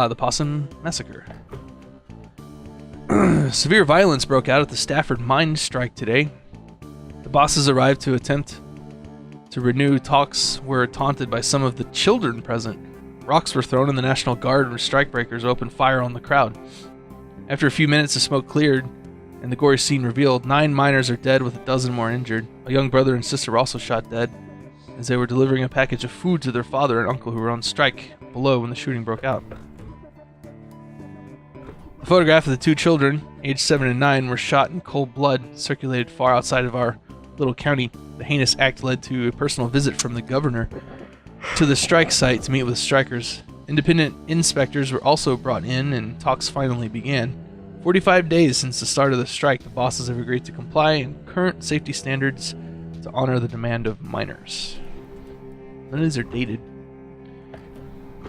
The Possum Massacre. Severe violence broke out at the Stafford mine strike today. The bosses arrived to attempt to renew talks were taunted by some of the children present. Rocks were thrown and the National Guard and strikebreakers opened fire on the crowd. After a few minutes, the smoke cleared and the gory scene revealed 9 miners are dead with a dozen more injured. A young brother and sister were also shot dead as they were delivering a package of food to their father and uncle who were on strike below when the shooting broke out. A photograph of the 2 children, aged 7 and 9, were shot in cold blood, circulated far outside of our little county. The heinous act led to a personal visit from the governor to the strike site to meet with strikers. Independent inspectors were also brought in and talks finally began. 45 days since the start of the strike, the bosses have agreed to comply in current safety standards to honor the demand of miners. None of these are dated.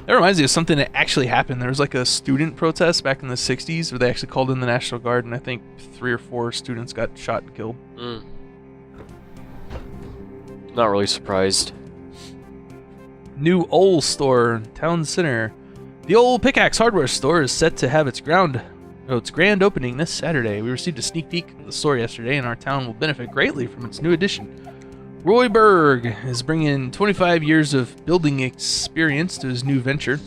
That reminds me of something that actually happened. There was like a student protest back in the 60s where they actually called in the National Guard, and I think 3 or 4 students got shot and killed. Not really surprised. New Old store, town center. The old Pickaxe hardware store is set to have its grand opening this Saturday. We received a sneak peek of the store yesterday, and our town will benefit greatly from its new addition. Roy Berg is bringing 25 years of building experience to his new venture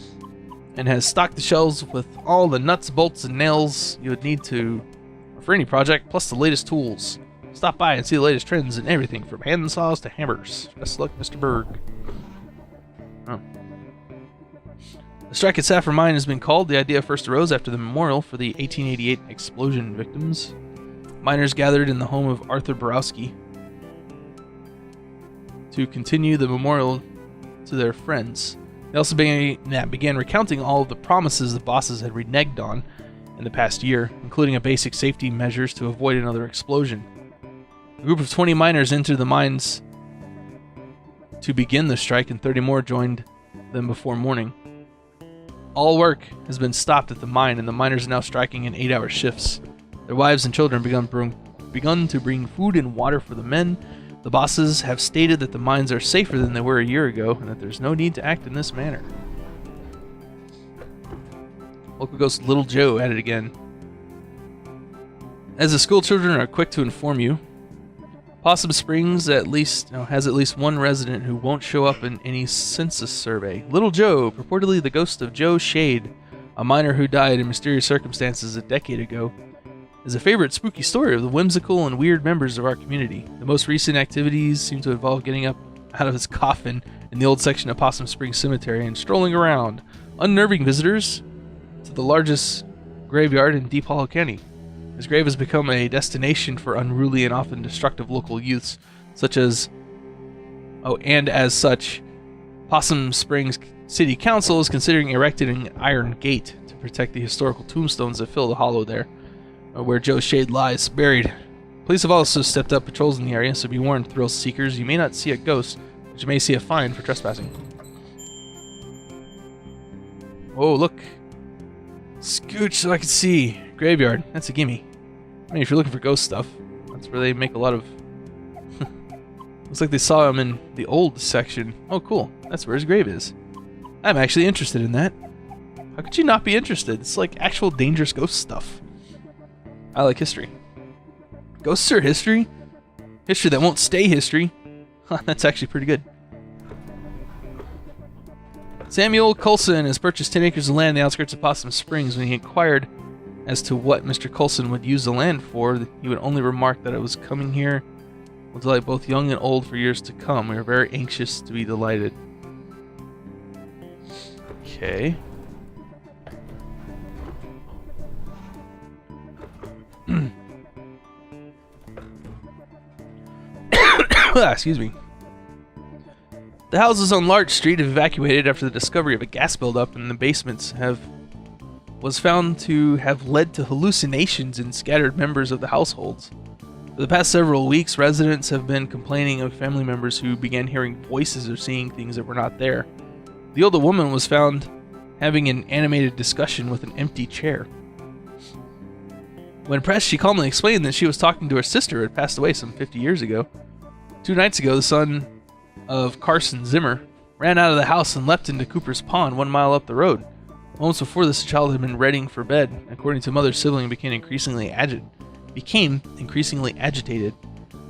and has stocked the shelves with all the nuts, bolts, and nails you would need for any project, plus the latest tools. Stop by and see the latest trends in everything from hand saws to hammers. Best of luck, Mr. Berg. Oh. The strike at Stafford Mine has been called. The idea first arose after the memorial for the 1888 explosion victims. Miners gathered in the home of Arthur Borowski to continue the memorial to their friends. They also began recounting all of the promises the bosses had reneged on in the past year, including a basic safety measures to avoid another explosion. A group of 20 miners entered the mines to begin the strike, and 30 more joined them before morning. All work has been stopped at the mine, and the miners are now striking in 8-hour shifts. Their wives and children begun to bring food and water for the men. The bosses have stated that the mines are safer than they were a year ago, and that there's no need to act in this manner. Local ghost Little Joe at it again. As the school children are quick to inform you, Possum Springs has at least one resident who won't show up in any census survey. Little Joe, purportedly the ghost of Joe Shade, a miner who died in mysterious circumstances a decade ago, is a favorite spooky story of the whimsical and weird members of our community. The most recent activities seem to involve getting up out of his coffin in the old section of Possum Springs Cemetery and strolling around, unnerving visitors to the largest graveyard in Deep Hollow County. His grave has become a destination for unruly and often destructive local youths, and as such, Possum Springs City Council is considering erecting an iron gate to protect the historical tombstones that fill the hollow there, where Joe Shade lies buried. Police have also stepped up patrols in the area, so be warned, thrill seekers. You may not see a ghost, but you may see a fine for trespassing. Oh, look. Scooch so I can see. Graveyard. That's a gimme. I mean, if you're looking for ghost stuff, that's where they make a lot of... Looks like they saw him in the old section. Oh, cool. That's where his grave is. I'm actually interested in that. How could you not be interested? It's like actual dangerous ghost stuff. I like history. Ghosts are history? History that won't stay history. Huh, that's actually pretty good. Samuel Coulson has purchased 10 acres of land in the outskirts of Possum Springs. When he inquired as to what Mr. Coulson would use the land for, he would only remark that it was coming here will delight both young and old for years to come. We are very anxious to be delighted. Okay. Excuse me. The houses on Larch Street have evacuated after the discovery of a gas buildup in the basements was found to have led to hallucinations in scattered members of the households. For the past several weeks, residents have been complaining of family members who began hearing voices or seeing things that were not there. The older woman was found having an animated discussion with an empty chair. When pressed, she calmly explained that she was talking to her sister who had passed away some 50 years ago. 2 nights ago, the son of Carson Zimmer ran out of the house and leapt into Cooper's Pond 1 mile up the road. Moments before this, the child had been readying for bed. According to mother's sibling, became increasingly agitated.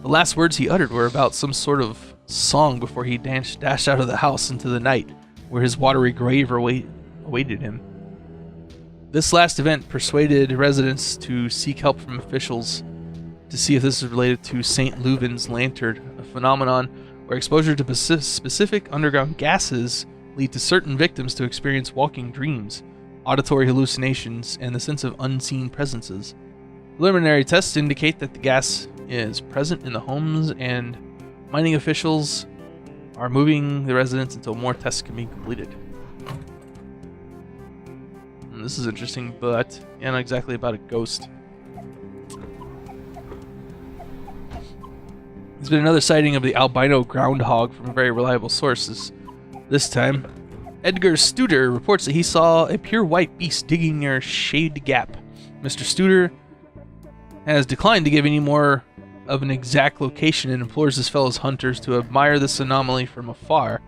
The last words he uttered were about some sort of song before he dashed out of the house into the night, where his watery grave awaited him. This last event persuaded residents to seek help from officials to see if this is related to St. Leuven's lantern, a phenomenon where exposure to specific underground gases lead to certain victims to experience walking dreams, auditory hallucinations, and the sense of unseen presences. Preliminary tests indicate that the gas is present in the homes, and mining officials are moving the residents until more tests can be completed. And this is interesting, but not exactly about a ghost. There's been another sighting of the albino groundhog from very reliable sources. This time, Edgar Studer reports that he saw a pure white beast digging near Shady Gap. Mr. Studer has declined to give any more of an exact location and implores his fellow hunters to admire this anomaly from afar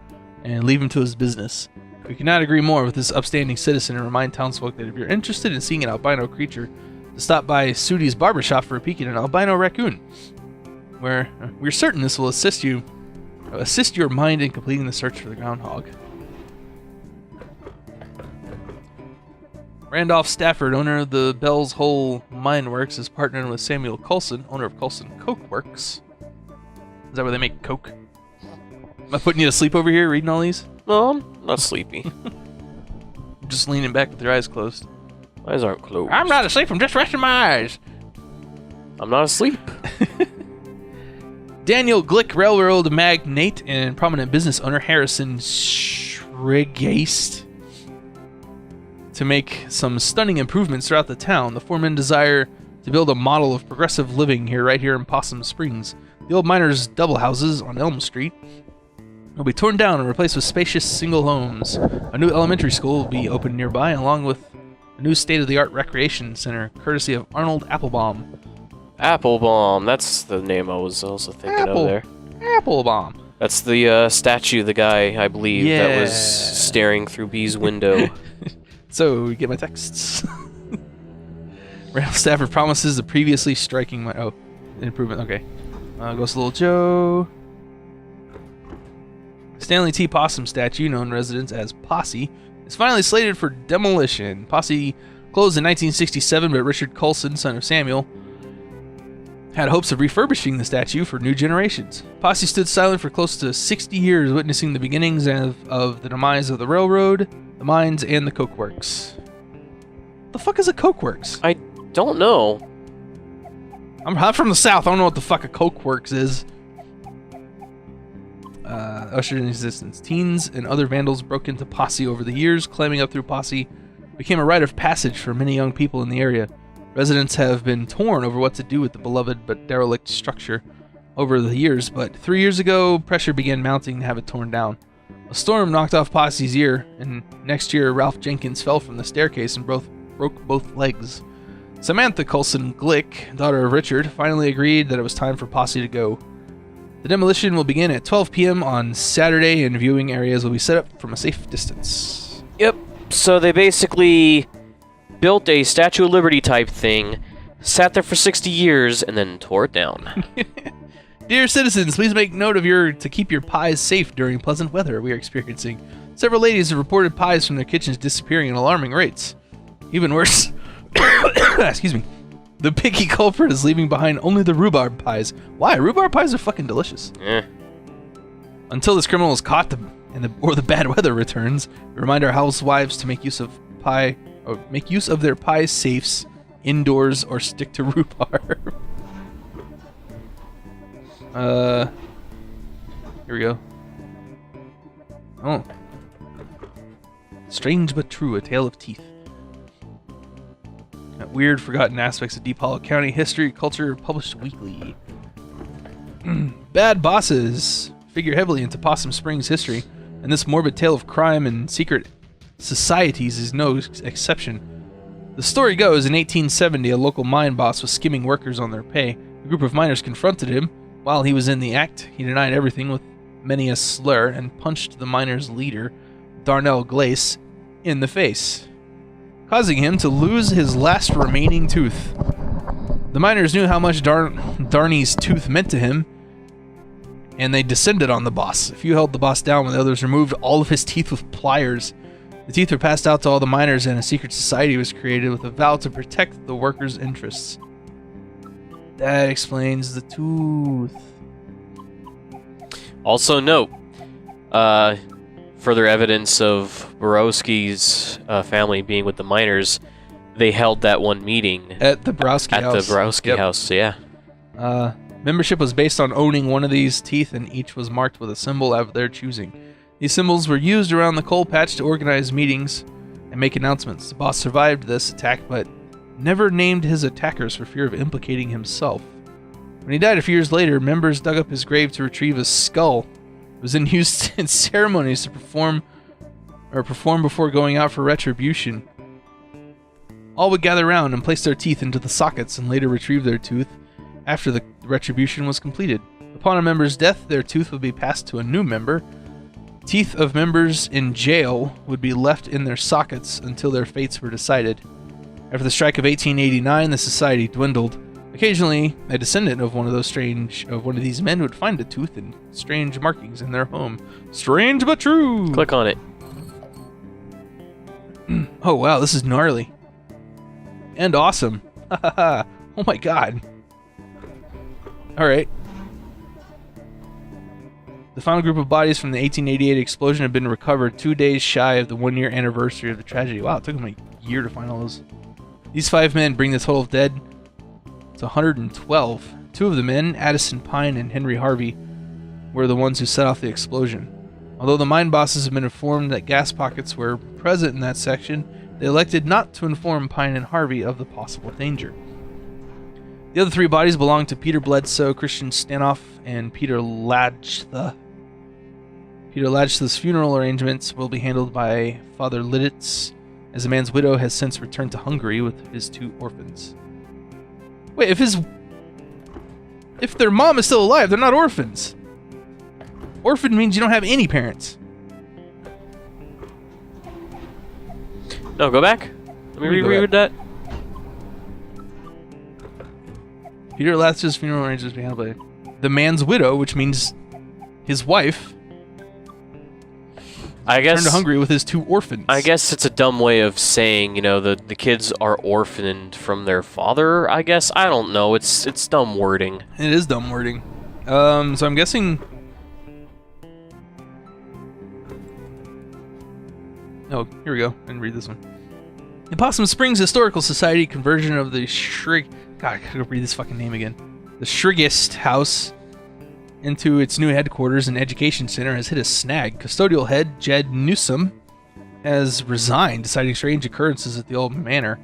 and leave him to his business. We cannot agree more with this upstanding citizen and remind townsfolk that if you're interested in seeing an albino creature, to stop by Sudi's barbershop for a peek at an albino raccoon, where we're certain this will assist your mind in completing the search for the groundhog. Randolph Stafford, owner of the Bell's Hole Mine Works, is partnered with Samuel Coulson, owner of Coulson Coke Works. Is that where they make coke? Am I putting you to sleep over here reading all these? No, I'm not sleepy. Just leaning back with your eyes closed. My eyes aren't closed. I'm not asleep, I'm just resting my eyes. I'm not asleep. Daniel Glick, railroad magnate and prominent business owner Harrison Schregeist, to make some stunning improvements throughout the town. The foremen desire to build a model of progressive living right here in Possum Springs. The old miners' double houses on Elm Street will be torn down and replaced with spacious single homes. A new elementary school will be opened nearby, along with a new state-of-the-art recreation center, courtesy of Arnold Applebaum. Applebaum, that's the name I was also thinking of there. Applebaum. That's the statue, the guy, I believe, that was staring through B's window. So, you get my texts. Randall Stafford promises the previously striking improvement. Okay. Goes to Little Joe. Stanley T. Possum statue, known residents as Posse, is finally slated for demolition. Posse closed in 1967, but Richard Coulson, son of Samuel, had hopes of refurbishing the statue for new generations. Posse stood silent for close to 60 years, witnessing the beginnings of the demise of the railroad, the mines, and the coke works. The fuck is a coke works? I don't know. I'm from the South. I don't know what the fuck a coke works is. Ushered in existence. Teens and other vandals broke into Posse over the years. Climbing up through Posse became a rite of passage for many young people in the area. Residents have been torn over what to do with the beloved but derelict structure over the years, but 3 years ago, pressure began mounting to have it torn down. A storm knocked off Posse's ear, and next year, Ralph Jenkins fell from the staircase and broke both legs. Samantha Coulson Glick, daughter of Richard, finally agreed that it was time for Posse to go. The demolition will begin at 12 p.m. on Saturday, and viewing areas will be set up from a safe distance. Yep, so they basically built a Statue of Liberty type thing, sat there for 60 years, and then tore it down. Dear citizens, please make note to keep your pies safe during pleasant weather we are experiencing. Several ladies have reported pies from their kitchens disappearing at alarming rates. Even worse, excuse me, the picky culprit is leaving behind only the rhubarb pies. Why? Rhubarb pies are fucking delicious. Until this criminal is caught or the bad weather returns, we remind our housewives to make use of their pie safes indoors or stick to rhubarb. Here we go. Oh. Strange but true, a tale of teeth. Weird, forgotten aspects of Deep Hollow County history, culture, published weekly. Bad bosses figure heavily into Possum Springs history, and this morbid tale of crime and secret societies is no exception. The story goes, in 1870, a local mine boss was skimming workers on their pay. A group of miners confronted him. While he was in the act, he denied everything with many a slur and punched the miners' leader, Darnell Glace, in the face. causing him to lose his last remaining tooth. The miners knew how much Darney's tooth meant to him, and they descended on the boss. A few held the boss down, while the others removed all of his teeth with pliers. The teeth were passed out to all the miners, and a secret society was created with a vow to protect the workers' interests. That explains the tooth. Also note, further evidence of Borowski's family being with the miners, they held that one meeting At the Borowski house. At the Borowski house, yeah. Membership was based on owning one of these teeth, and each was marked with a symbol of their choosing. These symbols were used around the coal patch to organize meetings and make announcements. The boss survived this attack, but never named his attackers for fear of implicating himself. When he died a few years later, members dug up his grave to retrieve his skull. It was then used in ceremonies to perform before going out for retribution. All would gather around and place their teeth into the sockets and later retrieve their tooth after the retribution was completed. Upon a member's death, their tooth would be passed to a new member. Teeth of members in jail would be left in their sockets until their fates were decided. After the strike of 1889, the society dwindled. Occasionally, a descendant of one of these men would find a tooth and strange markings in their home. Strange but true. Click on it. Oh wow, this is gnarly. And awesome. Oh my god. Alright. The final group of bodies from the 1888 explosion have been recovered 2 days shy of the 1-year anniversary of the tragedy. Wow, it took them a year to find all those. These 5 men bring the total of dead to 112. 2 of the men, Addison Pine and Henry Harvey, were the ones who set off the explosion. Although the mine bosses have been informed that gas pockets were present in that section, they elected not to inform Pine and Harvey of the possible danger. The other 3 bodies belonged to Peter Bledsoe, Christian Stanoff, and Peter Ladchtha. Peter Ladchtha's funeral arrangements will be handled by Father Lidditz, as the man's widow has since returned to Hungary with his 2 orphans. Wait, if their mom is still alive, they're not orphans. Orphan means you don't have any parents. No, go back. Let me reread that. Peter Ladchtha's funeral arrangements will be handled by the man's widow, which means his wife. I guess returned to Hungary with his 2 orphans. I guess it's a dumb way of saying, you know, the kids are orphaned from their father, I guess. I don't know. It's dumb wording. It is dumb wording. So I'm guessing... Oh, here we go. I didn't read this one. The Possum Springs Historical Society conversion of the God, I gotta read this fucking name again. The Shrigist House into its new headquarters and education center has hit a snag. Custodial head Jed Newsom has resigned, citing strange occurrences at the old manor.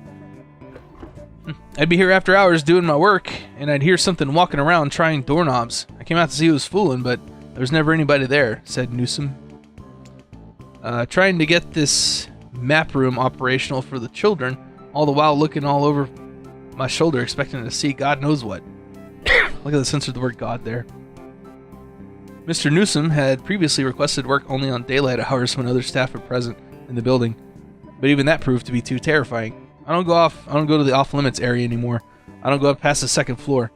I'd be here after hours doing my work, and I'd hear something walking around trying doorknobs. I came out to see who was fooling, but there was never anybody there, said Newsom. Trying to get this map room operational for the children, all the while looking all over my shoulder expecting to see God knows what. Look at the censored the word God there. Mr. Newsom had previously requested work only on daylight hours when other staff were present in the building, but even that proved to be too terrifying. I don't go to the off-limits area anymore. I don't go up past the 2nd floor,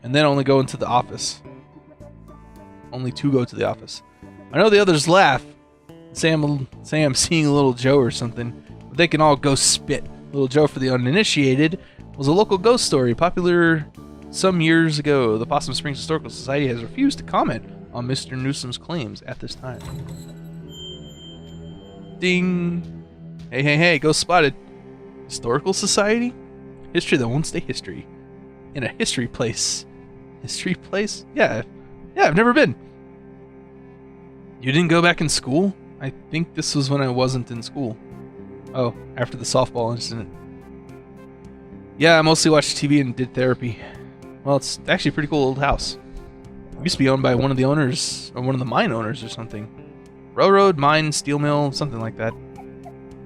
and then only go into the office. Only 2 go to the office. I know the others laugh, say I'm seeing a little Joe or something, but they can all go spit. Little Joe, for the uninitiated, was a local ghost story popular some years ago. The Possum Springs Historical Society has refused to comment on Mr. Newsom's claims at this time. Ding! Hey, ghost spotted. Historical Society? History that won't stay history. In a history place. History place? Yeah, I've never been. You didn't go back in school? I think this was when I wasn't in school. Oh, after the softball incident. Yeah, I mostly watched TV and did therapy. Well, it's actually a pretty cool old house. It used to be owned by one of the owners, or one of the mine owners or something. Railroad, mine, steel mill, something like that.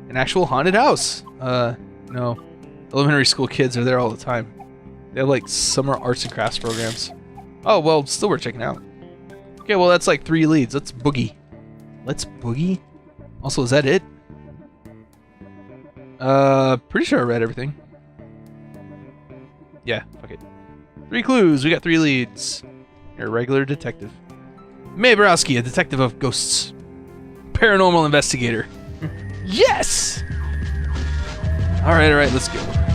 An actual haunted house. No. Elementary school kids are there all the time. They have like summer arts and crafts programs. Oh, well, still worth checking out. Okay, well, that's like 3 leads. Let's boogie. Let's boogie? Also, is that it? Pretty sure I read everything. Yeah, fuck it. 3 clues. We got 3 leads. You're a regular detective. Mae Borowski, a detective of ghosts. Paranormal investigator. Yes! Alright, let's go.